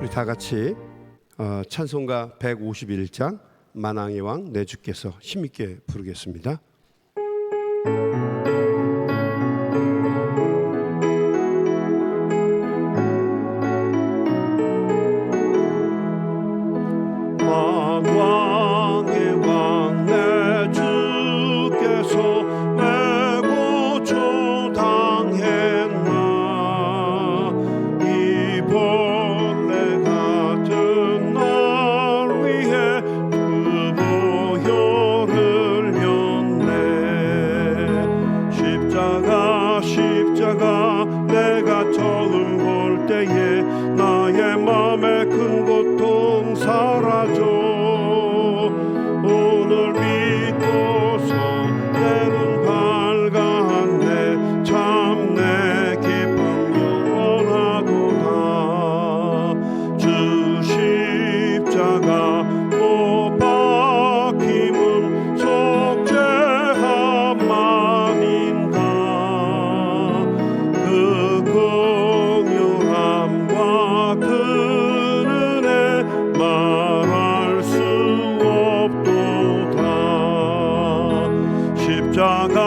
우리 다 같이 찬송가 151장 만왕의 왕 내 주께서 힘있게 부르겠습니다. 만왕의 왕 내 주께서 왜 고초당했나 이 벌레 같은 날 위해 그 보혈을 흘렸네. 십자가 내가 처음 볼 때에 나의 맘에 큰 고통 사라져. 오늘 믿고서 내는 밝았네. 참 내 기쁨 영원하도다. 주 십자가 못 박힘은 속죄함만인가. 그 긍휼함과 그 은혜 말할 수 없도다. 십자가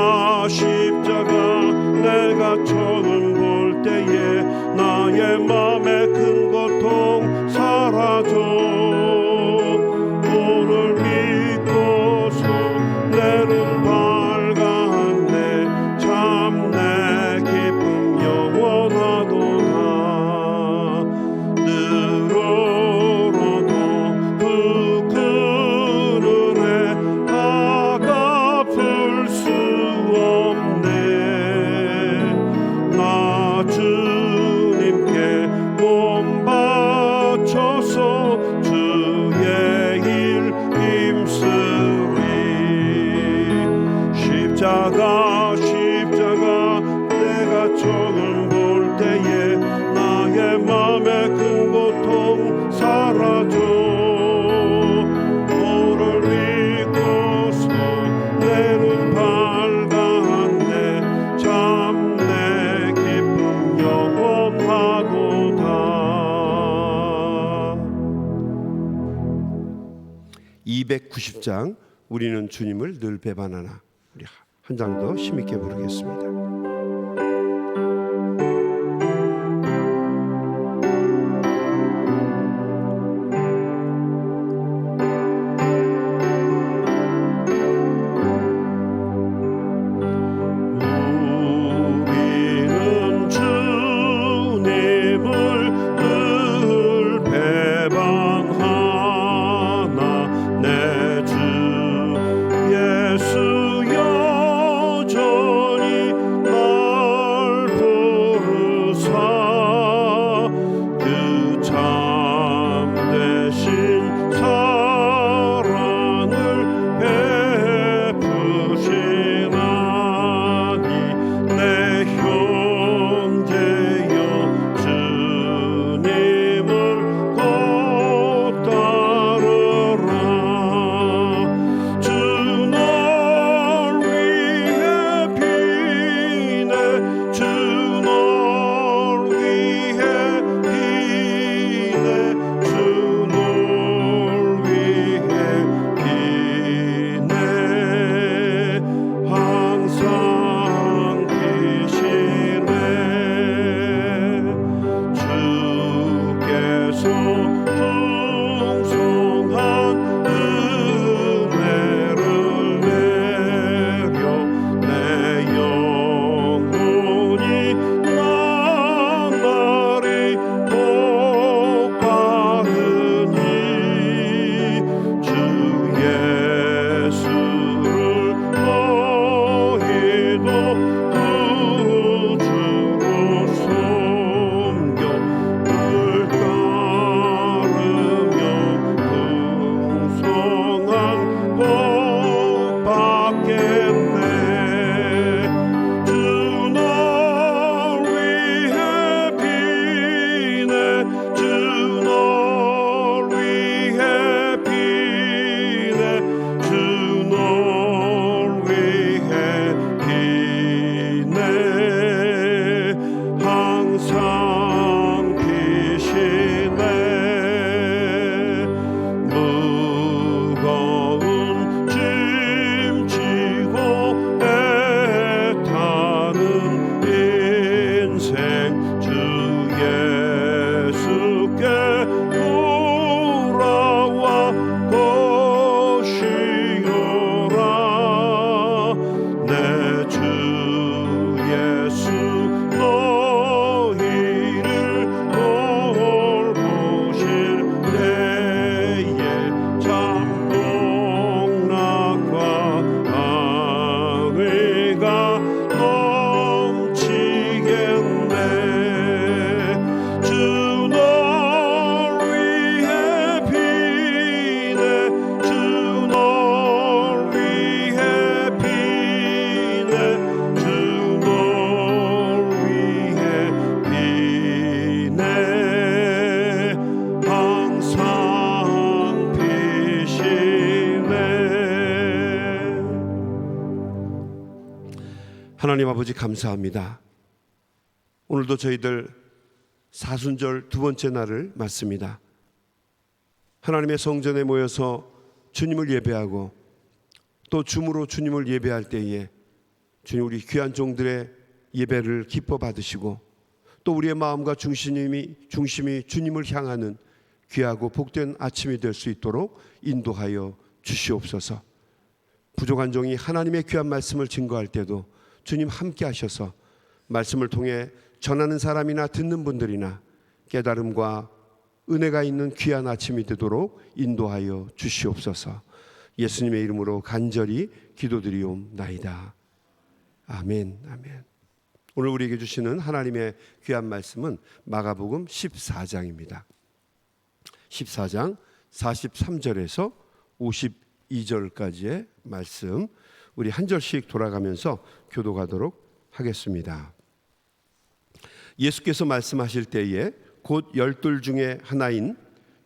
내가 처음 볼 때에 나의 맘에 큰 고통 사라져. 오늘 믿고서 내는 밝았네. 참 내 기쁨 영원하도다. 늘어도 그 큰 은혜 다 갚을 수 없네. 나 주님께 몸 바쳐서 주의 일 힘쓰리. 십자가 내가 처음 볼 때에 나의 맘에 큰 고통 사라져. 오늘 믿고서 내는 밝았네. 참 내 기쁨 영원하도다. 290장 우리는 주님을 늘 배반하나. 우리 한 장 더 힘있게 부르겠습니다. 우리는 주님을 늘 배반하나. 내 주 예수 여전히 날 부르사 그 참되신 사랑을 베푸시나니. 내 형제여 주님을 곧 따르라. 주 널 위해 비네. 주 널 위해 비네. 주 널 위해 비네. 항상 비시네. 주께서 풍성한 은혜를 내려 내 영혼이 나날이 복받으니. 주 예수를 너희도 구주로 섬겨 늘 따르라. 하나님 아버지 감사합니다. 오늘도 저희들 사순절 두 번째 날을 맞습니다. 하나님의 성전에 모여서 주님을 예배하고 또 줌으로 주님을 예배할 때에 주님, 우리 귀한 종들의 예배를 기뻐 받으시고 또 우리의 마음과 중심이 주님을 향하는 귀하고 복된 아침이 될 수 있도록 인도하여 주시옵소서. 부족한 종이 하나님의 귀한 말씀을 증거할 때도 주님 함께 하셔서 말씀을 통해 전하는 사람이나 듣는 분들이나 깨달음과 은혜가 있는 귀한 아침이 되도록 인도하여 주시옵소서. 예수님의 이름으로 간절히 기도드리옵나이다. 아멘. 아멘. 오늘 우리에게 주시는 하나님의 귀한 말씀은 마가복음 14장입니다. 14장 43절에서 52절까지의 말씀, 우리 한 절씩 돌아가면서 교독하도록 하겠습니다. 예수께서 말씀하실 때에 곧 12 중에 하나인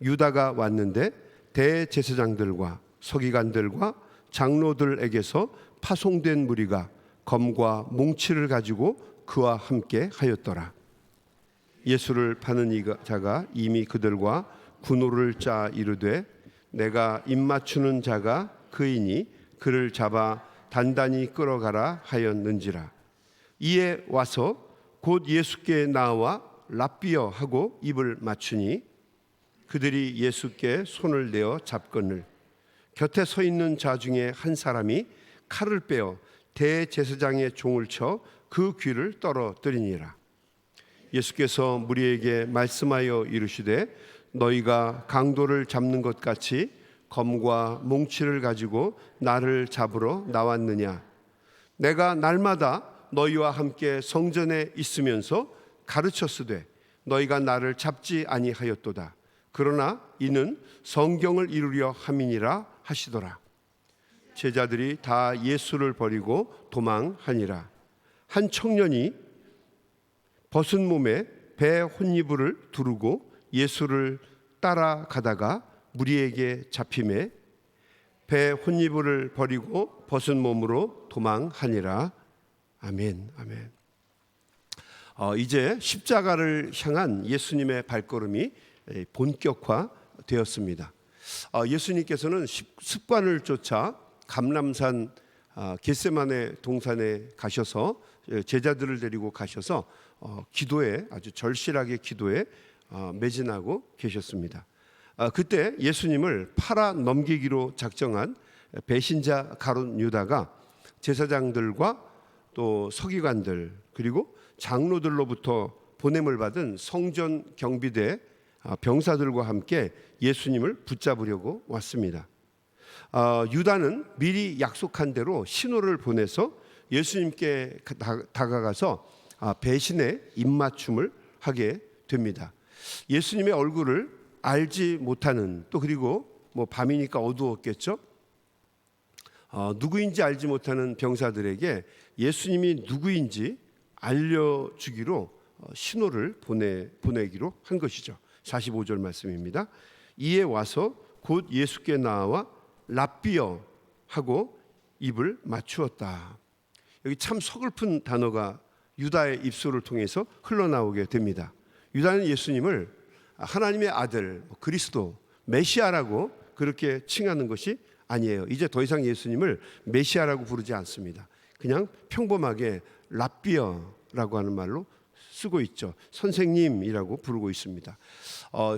유다가 왔는데 대제사장들과 서기관들과 장로들에게서 파송된 무리가 검과 몽치를 가지고 그와 함께 하였더라. 예수를 파는 자가 이미 그들과 군호를 짜 이르되 내가 입맞추는 자가 그이니 그를 잡아 단단히 끌어가라 하였는지라. 이에 와서 곧 예수께 나와 랍비여 하고 입을 맞추니 그들이 예수께 손을 내어 잡거늘 곁에 서 있는 자 중에 한 사람이 칼을 빼어 대제사장의 종을 쳐 그 귀를 떨어뜨리니라. 예수께서 무리에게 말씀하여 이르시되 너희가 강도를 잡는 것 같이 검과 몽치를 가지고 나를 잡으러 나왔느냐? 내가 날마다 너희와 함께 성전에 있으면서 가르쳤으되 너희가 나를 잡지 아니하였도다. 그러나 이는 성경을 이루려 함이니라 하시더라. 제자들이 다 예수를 버리고 도망하니라. 한 청년이 벗은 몸에 배 혼이불을 두르고 예수를 따라가다가 무리에게 잡힘에 배 혼이불을 버리고 벗은 몸으로 도망하니라. 아멘. 아멘. 이제 십자가를 향한 예수님의 발걸음이 본격화되었습니다. 예수님께서는 습관을 쫓아 감람산 겟세마네 동산에 가셔서 제자들을 데리고 가셔서 기도에 아주 절실하게 기도에 매진하고 계셨습니다. 그때 예수님을 팔아 넘기기로 작정한 배신자 가룟 유다가 제사장들과 또 서기관들 그리고 장로들로부터 보냄을 받은 성전 경비대 병사들과 함께 예수님을 붙잡으려고 왔습니다. 유다는 미리 약속한 대로 신호를 보내서 예수님께 다가가서 배신의 입맞춤을 하게 됩니다. 예수님의 얼굴을 알지 못하는 또 그리고 밤이니까 어두웠겠죠. 누구인지 알지 못하는 병사들에게 예수님이 누구인지 알려주기로 신호를 보내기로 한 것이죠. 45절 말씀입니다. 이에 와서 곧 예수께 나와 랍비여 하고 입을 맞추었다. 여기 참 서글픈 단어가 유다의 입술을 통해서 흘러나오게 됩니다. 유다는 예수님을 하나님의 아들, 그리스도, 메시아라고 그렇게 칭하는 것이 아니에요. 이제 더 이상 예수님을 메시아라고 부르지 않습니다. 그냥 평범하게 랍비어라고 하는 말로 쓰고 있죠. 선생님이라고 부르고 있습니다.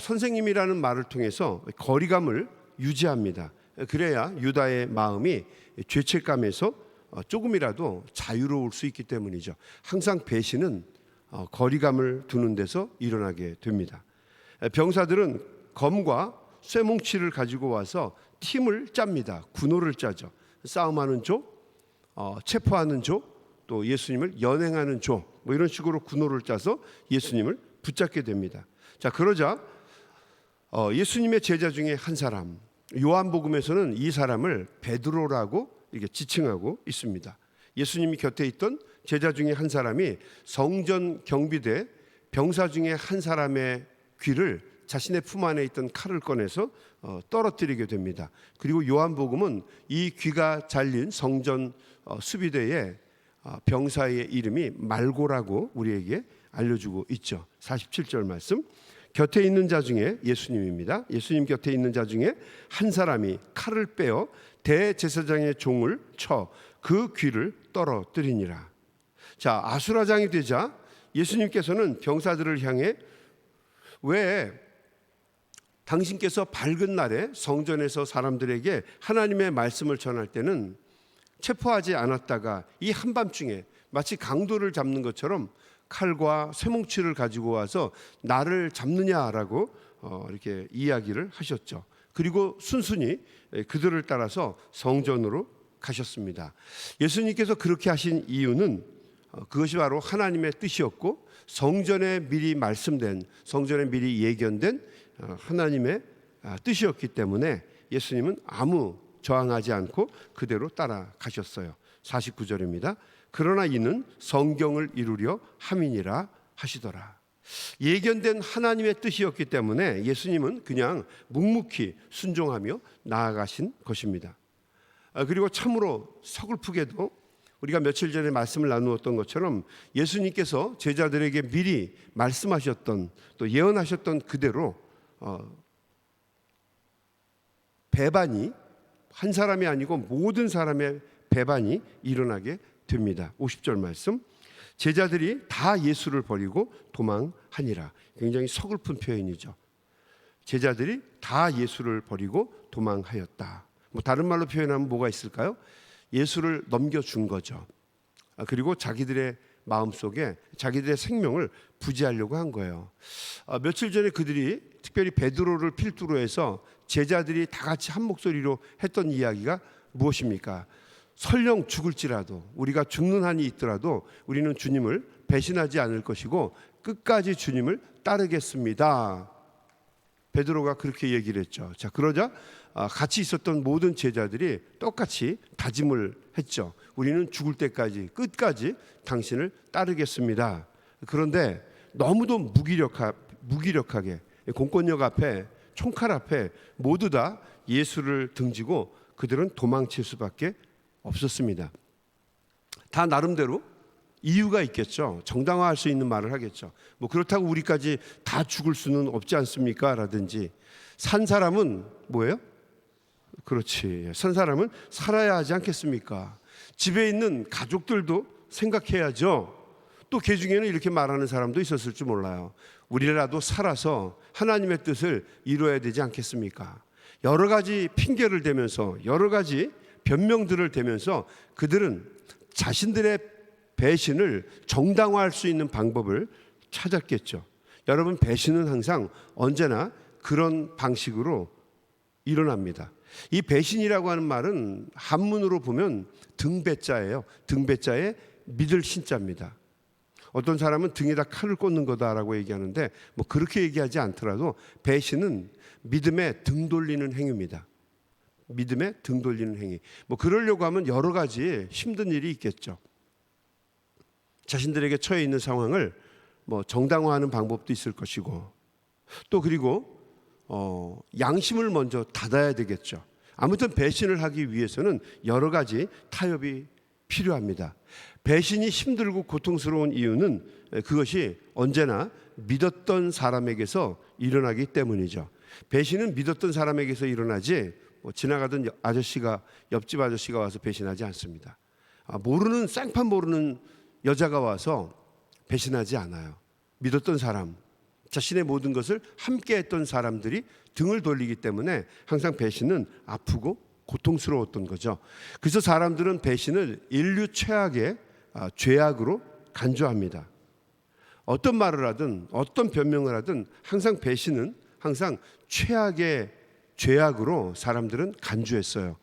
선생님이라는 말을 통해서 거리감을 유지합니다. 그래야 유다의 마음이 죄책감에서 조금이라도 자유로울 수 있기 때문이죠. 항상 배신은 거리감을 두는 데서 일어나게 됩니다. 병사들은 검과 쇠뭉치를 가지고 와서 팀을 짭니다. 군호를 짜죠. 싸움하는 쪽, 체포하는 쪽, 또 예수님을 연행하는 쪽, 이런 식으로 군호를 짜서 예수님을 붙잡게 됩니다. 자, 그러자 예수님의 제자 중에 한 사람, 요한복음에서는 이 사람을 베드로라고 이렇게 지칭하고 있습니다. 예수님이 곁에 있던 제자 중에 한 사람이 성전 경비대 병사 중에 한 사람의 귀를 자신의 품 안에 있던 칼을 꺼내서 떨어뜨리게 됩니다. 그리고 요한복음은 이 귀가 잘린 성전 수비대에 병사의 이름이 말고라고 우리에게 알려주고 있죠. 47절 말씀. 곁에 있는 자 중에 예수님입니다. 예수님 곁에 있는 자 중에 한 사람이 칼을 빼어 대제사장의 종을 쳐 그 귀를 떨어뜨리니라. 자, 아수라장이 되자 예수님께서는 병사들을 향해 왜 당신께서 밝은 날에 성전에서 사람들에게 하나님의 말씀을 전할 때는 체포하지 않았다가 이 한밤중에 마치 강도를 잡는 것처럼 칼과 쇠뭉치를 가지고 와서 나를 잡느냐라고 이렇게 이야기를 하셨죠. 그리고 순순히 그들을 따라서 성전으로 가셨습니다. 예수님께서 그렇게 하신 이유는 그것이 바로 하나님의 뜻이었고 성전에 미리 말씀된, 성전에 미리 예견된 하나님의 뜻이었기 때문에 예수님은 아무 저항하지 않고 그대로 따라가셨어요. 49절입니다. 그러나 이는 성경을 이루려 함이니라 하시더라. 예견된 하나님의 뜻이었기 때문에 예수님은 그냥 묵묵히 순종하며 나아가신 것입니다. 그리고 참으로 서글프게도 우리가 며칠 전에 말씀을 나누었던 것처럼 예수님께서 제자들에게 미리 말씀하셨던 또 예언하셨던 그대로 배반이 한 사람이 아니고 모든 사람의 배반이 일어나게 됩니다. 50절 말씀. 제자들이 다 예수를 버리고 도망하니라. 굉장히 서글픈 표현이죠. 제자들이 다 예수를 버리고 도망하였다. 다른 말로 표현하면 뭐가 있을까요? 예수를 넘겨준 거죠. 그리고 자기들의 마음속에 자기들의 생명을 부지하려고 한 거예요. 며칠 전에 그들이 특별히 베드로를 필두로 해서 제자들이 다 같이 한 목소리로 했던 이야기가 무엇입니까? 설령 죽을지라도 우리가 죽는 한이 있더라도 우리는 주님을 배신하지 않을 것이고 끝까지 주님을 따르겠습니다. 베드로가 그렇게 얘기를 했죠. 자, 그러자 같이 있었던 모든 제자들이 똑같이 다짐을 했죠. 우리는 죽을 때까지 끝까지 당신을 따르겠습니다. 그런데 너무도 무기력하게 공권력 앞에 총칼 앞에 모두 다 예수를 등지고 그들은 도망칠 수밖에 없었습니다. 다 나름대로 이유가 있겠죠. 정당화할 수 있는 말을 하겠죠. 그렇다고 우리까지 다 죽을 수는 없지 않습니까? 라든지 산 사람은 뭐예요? 그렇지. 산 사람은 살아야 하지 않겠습니까? 집에 있는 가족들도 생각해야죠. 또 그 중에는 이렇게 말하는 사람도 있었을지 몰라요. 우리라도 살아서 하나님의 뜻을 이루어야 되지 않겠습니까? 여러 가지 핑계를 대면서 여러 가지 변명들을 대면서 그들은 자신들의 배신을 정당화할 수 있는 방법을 찾았겠죠. 여러분, 배신은 항상 언제나 그런 방식으로 일어납니다. 이 배신이라고 하는 말은 한문으로 보면 등배자예요. 등배자에 믿을 신자입니다. 어떤 사람은 등에다 칼을 꽂는 거다라고 얘기하는데 그렇게 얘기하지 않더라도 배신은 믿음에 등 돌리는 행위입니다. 믿음에 등 돌리는 행위. 그러려고 하면 여러 가지 힘든 일이 있겠죠. 자신들에게 처해 있는 상황을 정당화하는 방법도 있을 것이고 또 그리고 양심을 먼저 닫아야 되겠죠. 아무튼 배신을 하기 위해서는 여러 가지 타협이 필요합니다. 배신이 힘들고 고통스러운 이유는 그것이 언제나 믿었던 사람에게서 일어나기 때문이죠. 배신은 믿었던 사람에게서 일어나지 지나가던 옆집 아저씨가 와서 배신하지 않습니다. 모르는 생판 모르는 여자가 와서 배신하지 않아요. 믿었던 사람, 자신의 모든 것을 함께 했던 사람들이 등을 돌리기 때문에 항상 배신은 아프고 고통스러웠던 거죠. 그래서 사람들은 배신을 인류 최악의 죄악으로 간주합니다. 어떤 말을 하든 어떤 변명을 하든 항상 배신은 항상 최악의 죄악으로 사람들은 간주했어요.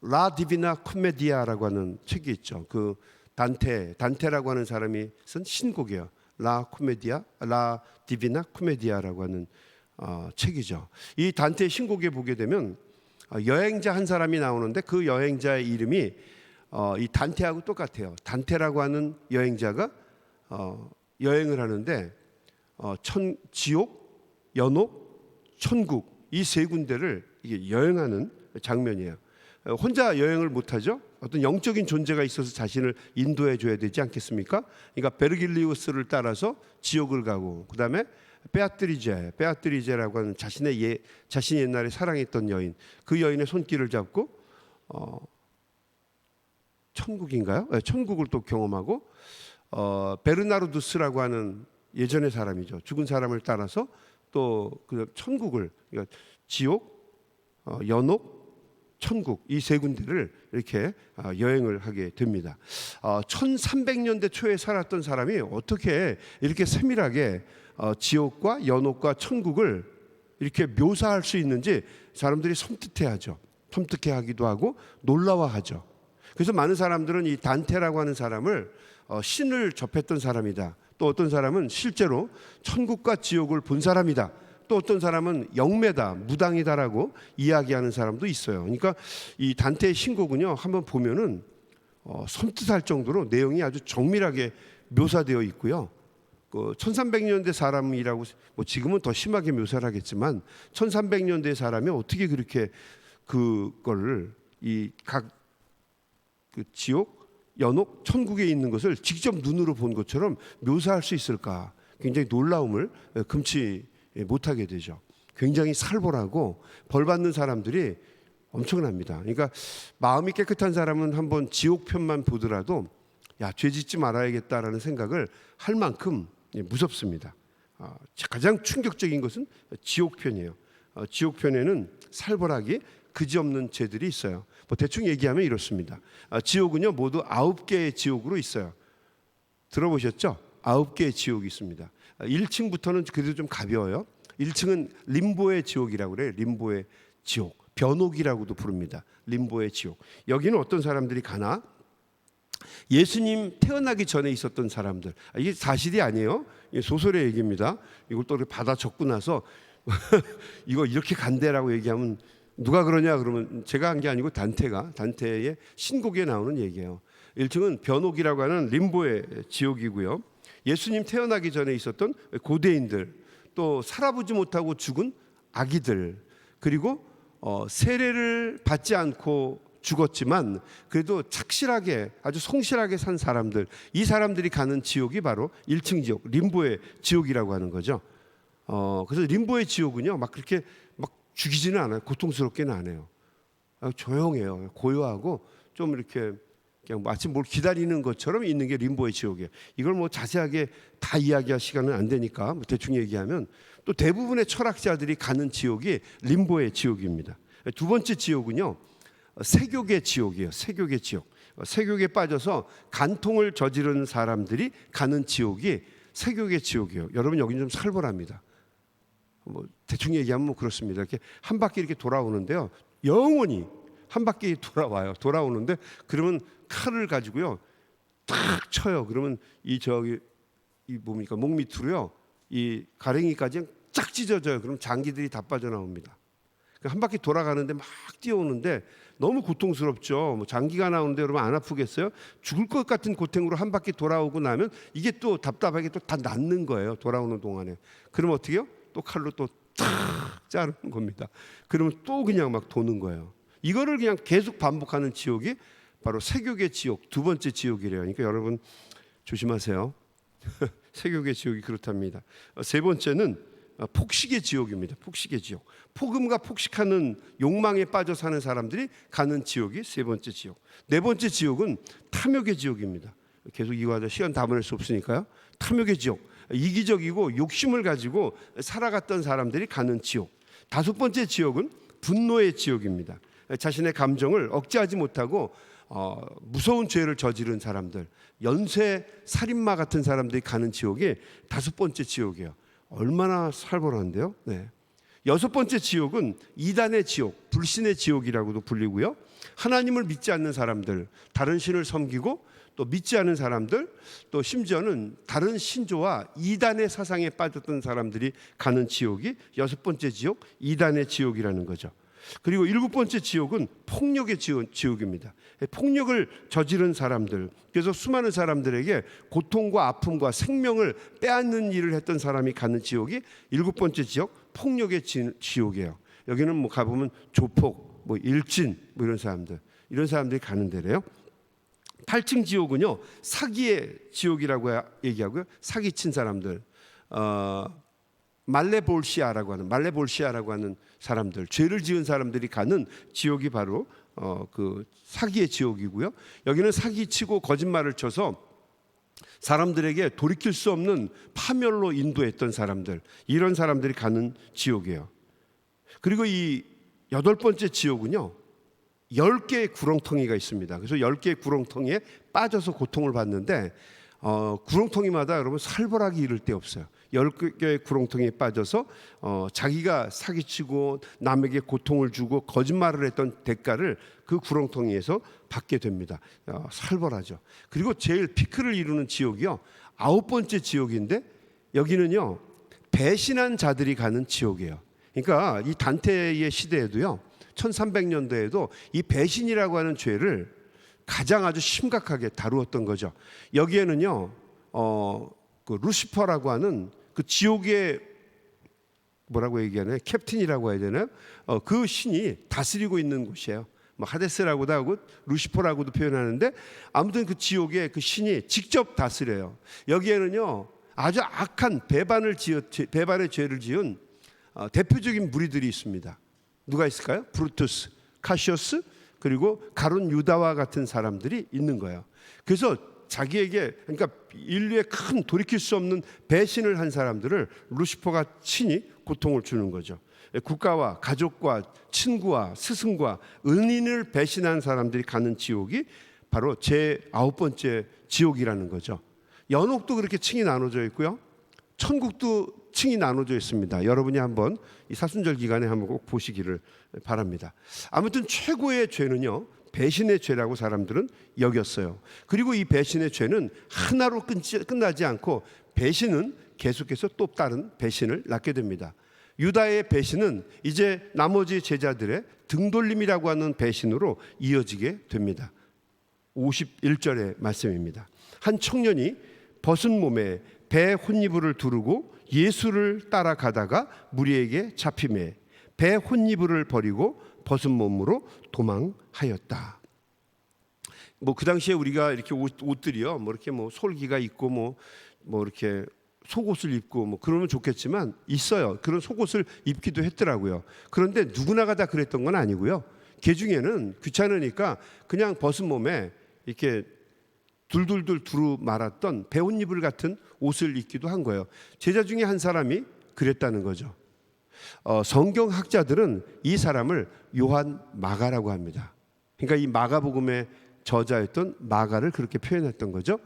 라 디비나 코메디아라고 하는 책이 있죠. 그 단테라고 하는 사람이 쓴 신곡이에요. 라 디비나 코메디아라고 하는 책이죠. 이 단테의 신곡에 보게 되면 여행자 한 사람이 나오는데 그 여행자의 이름이 이 단테하고 똑같아요. 단테라고 하는 여행자가 여행을 하는데 지옥, 연옥, 천국 이 세 군데를 이게 여행하는 장면이에요. 혼자 여행을 못하죠. 어떤 영적인 존재가 있어서 자신을 인도해 줘야 되지 않겠습니까? 그러니까 베르길리우스를 따라서 지옥을 가고, 그 다음에 베아트리제라고 하는 자신이 옛날에 사랑했던 여인, 그 여인의 손길을 잡고 천국인가요? 네, 천국을 또 경험하고, 베르나르두스라고 하는 예전의 사람이죠. 죽은 사람을 따라서 또 그 천국을, 그러니까 지옥, 연옥, 천국, 이 세 군데를 이렇게 여행을 하게 됩니다. 1300년대 초에 살았던 사람이 어떻게 이렇게 세밀하게 지옥과 연옥과 천국을 이렇게 묘사할 수 있는지 사람들이 섬뜩해하죠. 섬뜩해하기도 하고 놀라워하죠. 그래서 많은 사람들은 이 단테라고 하는 사람을 신을 접했던 사람이다. 또 어떤 사람은 실제로 천국과 지옥을 본 사람이다. 또 어떤 사람은 영매다, 무당이다라고 이야기하는 사람도 있어요. 그러니까 이 단테의 신곡은요, 한번 보면은 섬뜩할 정도로 내용이 아주 정밀하게 묘사되어 있고요. 1300년대 사람이라고, 뭐 지금은 더 심하게 묘사를 하겠지만 1300년대 사람이 어떻게 그렇게 그거를 이 각 그 지옥, 연옥, 천국에 있는 것을 직접 눈으로 본 것처럼 묘사할 수 있을까? 굉장히 놀라움을 금치 못하게 되죠. 굉장히 살벌하고 벌 받는 사람들이 엄청납니다. 그러니까 마음이 깨끗한 사람은 한번 지옥 편만 보더라도 야, 죄 짓지 말아야겠다라는 생각을 할 만큼 무섭습니다. 가장 충격적인 것은 지옥 편이에요. 지옥 편에는 살벌하게 그지없는 죄들이 있어요. 뭐 대충 얘기하면 이렇습니다. 지옥은요, 모두 9개의 지옥으로 있어요. 들어보셨죠? 9개의 지옥이 있습니다. 1층부터는 그래도 좀 가벼워요. 1층은 림보의 지옥이라고 그래요. 림보의 지옥, 변옥이라고도 부릅니다. 림보의 지옥. 여기는 어떤 사람들이 가나? 예수님 태어나기 전에 있었던 사람들. 이게 사실이 아니에요. 소설의 얘기입니다. 이걸 또 받아 적고 나서 이거 이렇게 간대라고 얘기하면 누가 그러냐 그러면 제가 한 게 아니고 단테의 신곡에 나오는 얘기예요. 1층은 변옥이라고 하는 림보의 지옥이고요. 예수님 태어나기 전에 있었던 고대인들, 또 살아보지 못하고 죽은 아기들, 그리고 세례를 받지 않고 죽었지만 그래도 착실하게 아주 성실하게 산 사람들, 이 사람들이 가는 지옥이 바로 1층 지옥, 림보의 지옥이라고 하는 거죠. 그래서 림보의 지옥은요, 막 그렇게 막 죽이지는 않아요. 고통스럽게는 안 해요. 조용해요. 고요하고 좀 이렇게 그냥 마치 뭘 기다리는 것처럼 있는 게 림보의 지옥이에요. 이걸 뭐 자세하게 다 이야기할 시간은 안 되니까 뭐 대충 얘기하면, 또 대부분의 철학자들이 가는 지옥이 림보의 지옥입니다. 두 번째 지옥은요, 세욕의 지옥이에요. 세욕의 지옥. 세욕에 빠져서 간통을 저지른 사람들이 가는 지옥이 세욕의 지옥이에요. 여러분, 여기는 좀 살벌합니다. 뭐 대충 얘기하면 뭐 그렇습니다. 이렇게 한 바퀴 이렇게 돌아오는데요, 영원히 한 바퀴 돌아오는데, 그러면 칼을 가지고요 탁 쳐요. 그러면 이 뭡니까, 목 밑으로요 이 가랭이까지 쫙 찢어져요. 그럼 장기들이 다 빠져나옵니다. 한 바퀴 돌아가는데 막 뛰어오는데 너무 고통스럽죠. 뭐 장기가 나오는데 여러분 안 아프겠어요? 죽을 것 같은 고통으로 한 바퀴 돌아오고 나면 이게 또 답답하게 또 다 낫는 거예요. 돌아오는 동안에. 그럼 어떻게 해요? 또 칼로 또 탁 자르는 겁니다. 그러면 또 그냥 막 도는 거예요. 이거를 그냥 계속 반복하는 지옥이 바로 세욕의 지옥, 두 번째 지옥이래요. 그러니까 여러분 조심하세요. 세욕의 지옥이 그렇답니다. 세 번째는 폭식의 지옥입니다. 폭식의 지옥. 폭음과 폭식하는 욕망에 빠져 사는 사람들이 가는 지옥이 세 번째 지옥. 네 번째 지옥은 탐욕의 지옥입니다. 계속 이거하자 시간 다 보낼 수 없으니까요. 탐욕의 지옥. 이기적이고 욕심을 가지고 살아갔던 사람들이 가는 지옥. 다섯 번째 지옥은 분노의 지옥입니다. 자신의 감정을 억제하지 못하고 무서운 죄를 저지른 사람들, 연쇄 살인마 같은 사람들이 가는 지옥이 다섯 번째 지옥이에요. 얼마나 살벌한데요. 네. 여섯 번째 지옥은 이단의 지옥, 불신의 지옥이라고도 불리고요. 하나님을 믿지 않는 사람들, 다른 신을 섬기고 또 믿지 않은 사람들, 또 심지어는 다른 신조와 이단의 사상에 빠졌던 사람들이 가는 지옥이 여섯 번째 지옥, 이단의 지옥이라는 거죠. 그리고 일곱 번째 지옥은 폭력의 지옥입니다. 폭력을 저지른 사람들, 그래서 수많은 사람들에게 고통과 아픔과 생명을 빼앗는 일을 했던 사람이 가는 지옥이 일곱 번째 지옥, 폭력의 지옥이에요. 여기는 뭐 가보면 조폭, 뭐 일진, 뭐 이런 사람들이 가는 데래요. 8층 지옥은요, 사기의 지옥이라고 얘기하고요. 사기친 사람들, 말레볼시아라고 하는 사람들, 죄를 지은 사람들이 가는 지옥이 바로 그 사기의 지옥이고요. 여기는 사기치고 거짓말을 쳐서 사람들에게 돌이킬 수 없는 파멸로 인도했던 사람들, 이런 사람들이 가는 지옥이에요. 그리고 이 8번째 지옥은요, 10개의 구렁텅이가 있습니다. 그래서 10개의 구렁텅이에 빠져서 고통을 받는데 구렁텅이마다 여러분 살벌하기 이를 데 없어요. 10개의 구렁텅이에 빠져서 자기가 사기치고 남에게 고통을 주고 거짓말을 했던 대가를 그 구렁텅이에서 받게 됩니다. 살벌하죠. 그리고 제일 피크를 이루는 지옥이요, 9번째 지옥인데 여기는요, 배신한 자들이 가는 지옥이에요. 그러니까 이 단테의 시대에도요, 1300년대에도 이 배신이라고 하는 죄를 가장 아주 심각하게 다루었던 거죠. 여기에는요, 그 루시퍼라고 하는 그 지옥의 뭐라고 얘기하나요? 캡틴이라고 해야 되나요? 그 신이 다스리고 있는 곳이에요. 뭐 하데스라고도 하고 루시퍼라고도 표현하는데, 아무튼 그 지옥의 그 신이 직접 다스려요. 여기에는요, 아주 악한 배반의 죄를 지은 대표적인 무리들이 있습니다. 누가 있을까요? 브루투스, 카시오스, 그리고 가룟 유다와 같은 사람들이 있는 거예요. 그래서 자기에게, 그러니까 인류의 큰 돌이킬 수 없는 배신을 한 사람들을 루시퍼가 친히 고통을 주는 거죠. 국가와 가족과 친구와 스승과 은인을 배신한 사람들이 가는 지옥이 바로 제 9번째 지옥이라는 거죠. 연옥도 그렇게 층이 나눠져 있고요, 천국도 층이 나눠져 있습니다. 여러분이 한번 이 사순절 기간에 한번 꼭 보시기를 바랍니다. 아무튼 최고의 죄는요, 배신의 죄라고 사람들은 여겼어요. 그리고 이 배신의 죄는 하나로 끝나지 않고 배신은 계속해서 또 다른 배신을 낳게 됩니다. 유다의 배신은 이제 나머지 제자들의 등돌림이라고 하는 배신으로 이어지게 됩니다. 51절의 말씀입니다. 한 청년이 벗은 몸에 배 혼이불을 두르고 예수를 따라가다가 무리에게 잡히매 배 혼이불을 버리고 벗은 몸으로 도망하였다. 뭐 그 당시에 우리가 이렇게 옷들이요, 뭐 이렇게 뭐 솔기가 있고 뭐 이렇게 속옷을 입고 뭐 그러면 좋겠지만 있어요. 그런 속옷을 입기도 했더라고요. 그런데 누구나가 다 그랬던 건 아니고요. 그 중에는 귀찮으니까 그냥 벗은 몸에 이렇게 둘둘둘 두루 말았던 배옷이불 같은 옷을 입기도 한 거예요. 제자 중에 한 사람이 그랬다는 거죠. 성경학자들은 이 사람을 요한 마가라고 합니다. 그러니까 이 마가복음의 저자였던 마가를 그렇게 표현했던 거죠.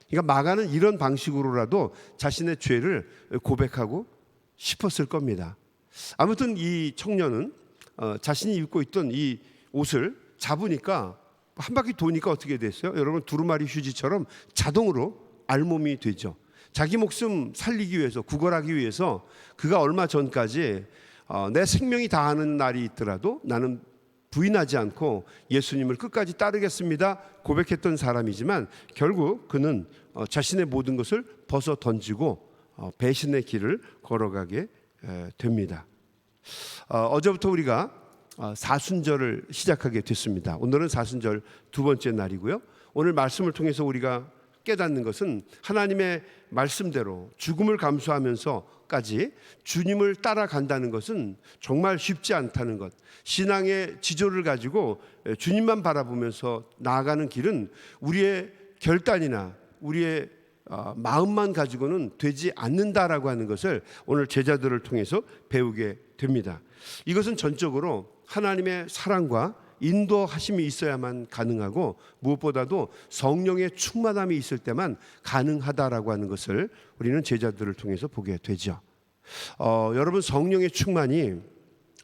그러니까 마가는 이런 방식으로라도 자신의 죄를 고백하고 싶었을 겁니다. 아무튼 이 청년은 자신이 입고 있던 이 옷을 잡으니까 한 바퀴 도니까 어떻게 됐어요? 여러분, 두루마리 휴지처럼 자동으로 알몸이 되죠. 자기 목숨 살리기 위해서, 구걸하기 위해서 그가 얼마 전까지 내 생명이 다하는 날이 있더라도 나는 부인하지 않고 예수님을 끝까지 따르겠습니다 고백했던 사람이지만, 결국 그는 자신의 모든 것을 벗어 던지고 배신의 길을 걸어가게 됩니다. 어제부터 우리가 사순절을 시작하게 됐습니다. 오늘은 사순절 2번째 날이고요. 오늘 말씀을 통해서 우리가 깨닫는 것은 하나님의 말씀대로 죽음을 감수하면서까지 주님을 따라간다는 것은 정말 쉽지 않다는 것. 신앙의 지조를 가지고 주님만 바라보면서 나아가는 길은 우리의 결단이나 우리의 마음만 가지고는 되지 않는다라고 하는 것을 오늘 제자들을 통해서 배우게 됩니다. 이것은 전적으로 하나님의 사랑과 인도하심이 있어야만 가능하고, 무엇보다도 성령의 충만함이 있을 때만 가능하다라고 하는 것을 우리는 제자들을 통해서 보게 되죠. 여러분, 성령의 충만이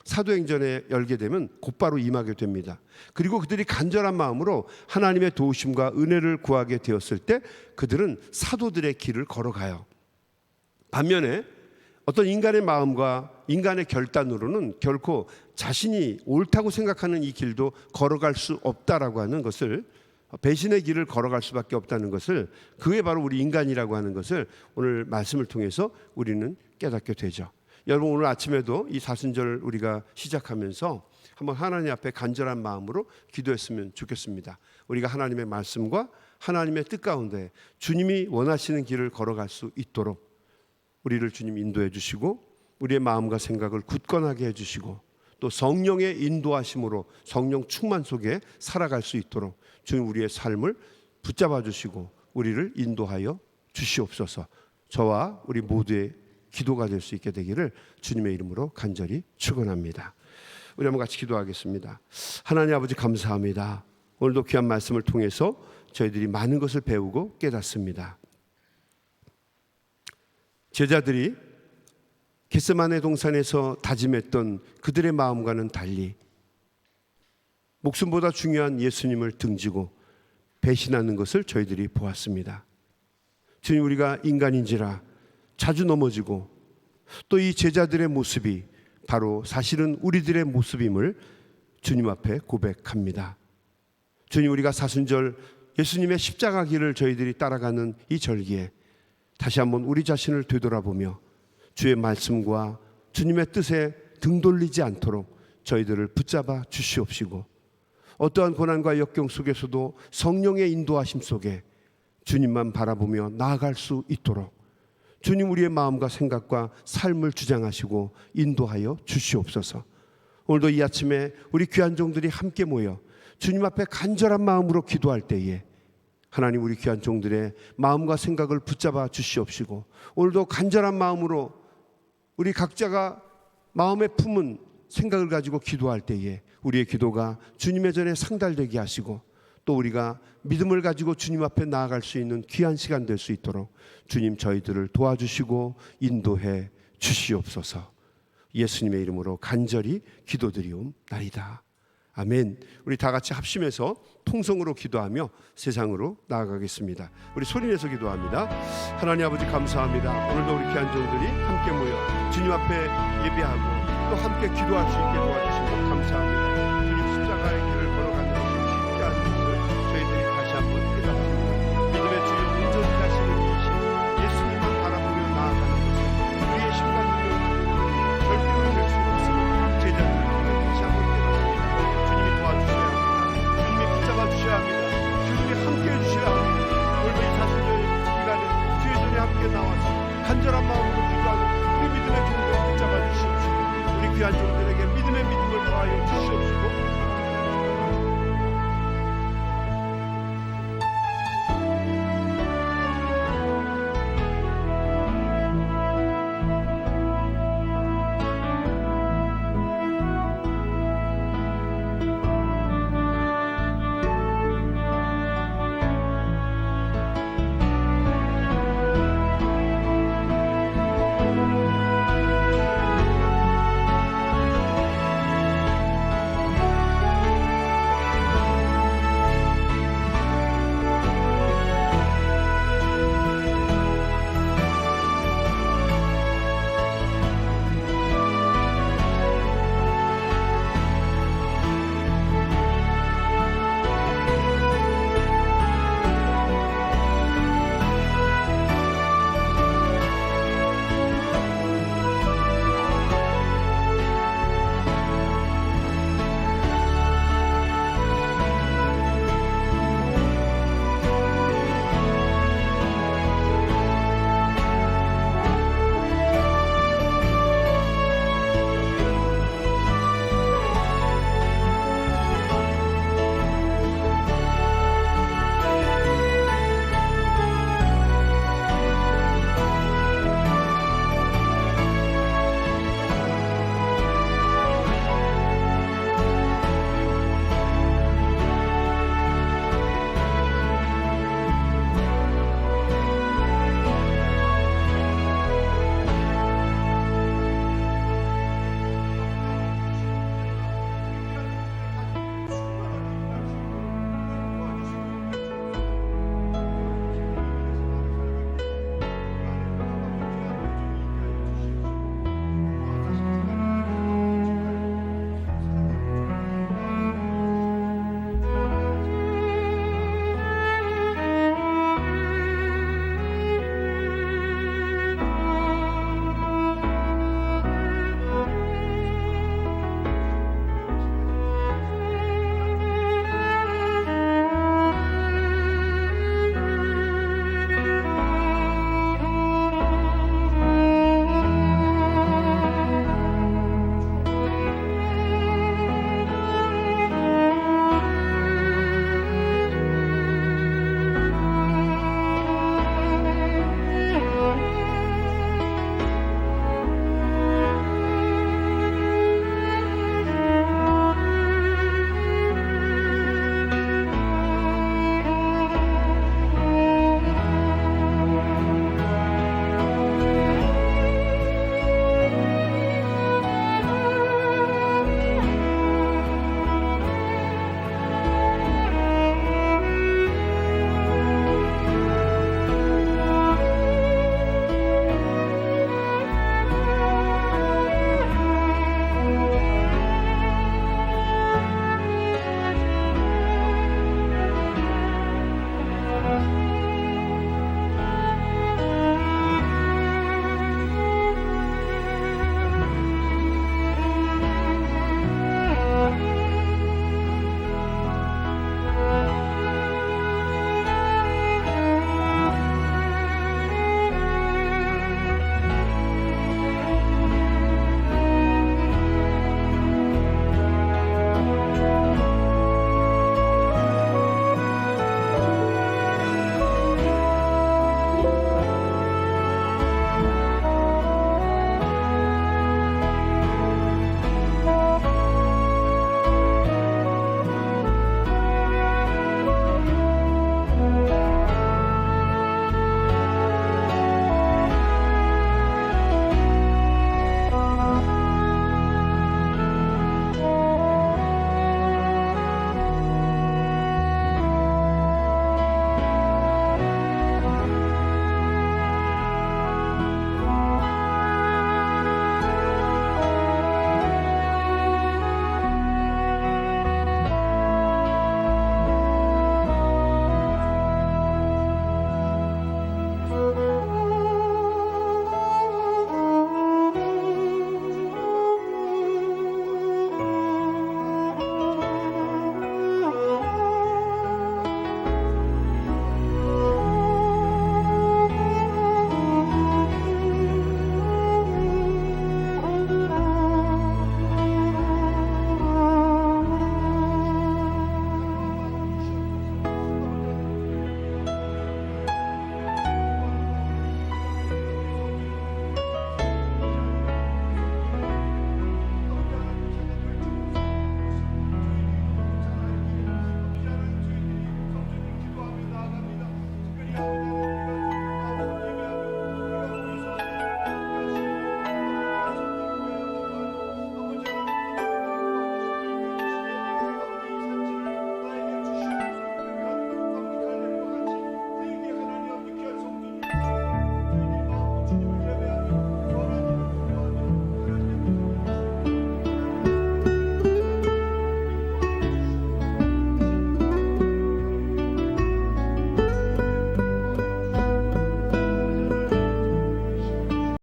사도행전에 열게 되면 곧바로 임하게 됩니다. 그리고 그들이 간절한 마음으로 하나님의 도우심과 은혜를 구하게 되었을 때 그들은 사도들의 길을 걸어가요. 반면에 어떤 인간의 마음과 인간의 결단으로는 결코 자신이 옳다고 생각하는 이 길도 걸어갈 수 없다라고 하는 것을, 배신의 길을 걸어갈 수밖에 없다는 것을, 그게 바로 우리 인간이라고 하는 것을 오늘 말씀을 통해서 우리는 깨닫게 되죠. 여러분, 오늘 아침에도 이 사순절 우리가 시작하면서 한번 하나님 앞에 간절한 마음으로 기도했으면 좋겠습니다. 우리가 하나님의 말씀과 하나님의 뜻 가운데 주님이 원하시는 길을 걸어갈 수 있도록 우리를 주님 인도해 주시고 우리의 마음과 생각을 굳건하게 해주시고 또 성령의 인도하심으로 성령 충만 속에 살아갈 수 있도록 주님 우리의 삶을 붙잡아 주시고 우리를 인도하여 주시옵소서. 저와 우리 모두의 기도가 될 수 있게 되기를 주님의 이름으로 간절히 축원합니다. 우리 한번 같이 기도하겠습니다. 하나님 아버지 감사합니다. 오늘도 귀한 말씀을 통해서 저희들이 많은 것을 배우고 깨닫습니다. 제자들이 겟세마네 동산에서 다짐했던 그들의 마음과는 달리 목숨보다 중요한 예수님을 등지고 배신하는 것을 저희들이 보았습니다. 주님, 우리가 인간인지라 자주 넘어지고 또 이 제자들의 모습이 바로 사실은 우리들의 모습임을 주님 앞에 고백합니다. 주님, 우리가 사순절 예수님의 십자가 길을 저희들이 따라가는 이 절기에 다시 한번 우리 자신을 되돌아보며 주의 말씀과 주님의 뜻에 등 돌리지 않도록 저희들을 붙잡아 주시옵시고 어떠한 고난과 역경 속에서도 성령의 인도하심 속에 주님만 바라보며 나아갈 수 있도록 주님 우리의 마음과 생각과 삶을 주장하시고 인도하여 주시옵소서. 오늘도 이 아침에 우리 귀한 종들이 함께 모여 주님 앞에 간절한 마음으로 기도할 때에 하나님 우리 귀한 종들의 마음과 생각을 붙잡아 주시옵시고 오늘도 간절한 마음으로 우리 각자가 마음에 품은 생각을 가지고 기도할 때에 우리의 기도가 주님의 전에 상달되게 하시고 또 우리가 믿음을 가지고 주님 앞에 나아갈 수 있는 귀한 시간 될 수 있도록 주님 저희들을 도와주시고 인도해 주시옵소서. 예수님의 이름으로 간절히 기도드리옵나이다. 아멘. 우리 다 같이 합심해서 통성으로 기도하며 세상으로 나아가겠습니다. 우리 소리내서 기도합니다. 하나님 아버지 감사합니다. 오늘도 우리 귀한 종들이 함께 모여 주님 앞에 예배하고 또 함께 기도할 수 있게 도와주신 것 감사합니다. 주님 십자가의 길을 걸어가는 것이 쉽지 않은 것을 저희들이 다시 한번 깨닫습니다. 믿음의 주여 온전히 하시는 이신 예수님만 바라보며 나아가는 것은 우리의 심과 능력이 절대로 될 수 없음을 제자들을 통해 다시 한번 깨닫습니다. 주님이 도와주셔야 합니다. 주님이 붙잡아 주셔야 합니다. 주님이 함께해 주셔야 합니다. 오늘도 이 사순절 시간에 주의 전에 함께 나와서 간절한 마음으로 기도하는 우리 믿음의 종들 붙잡아 주십시오. 우리 귀한 종들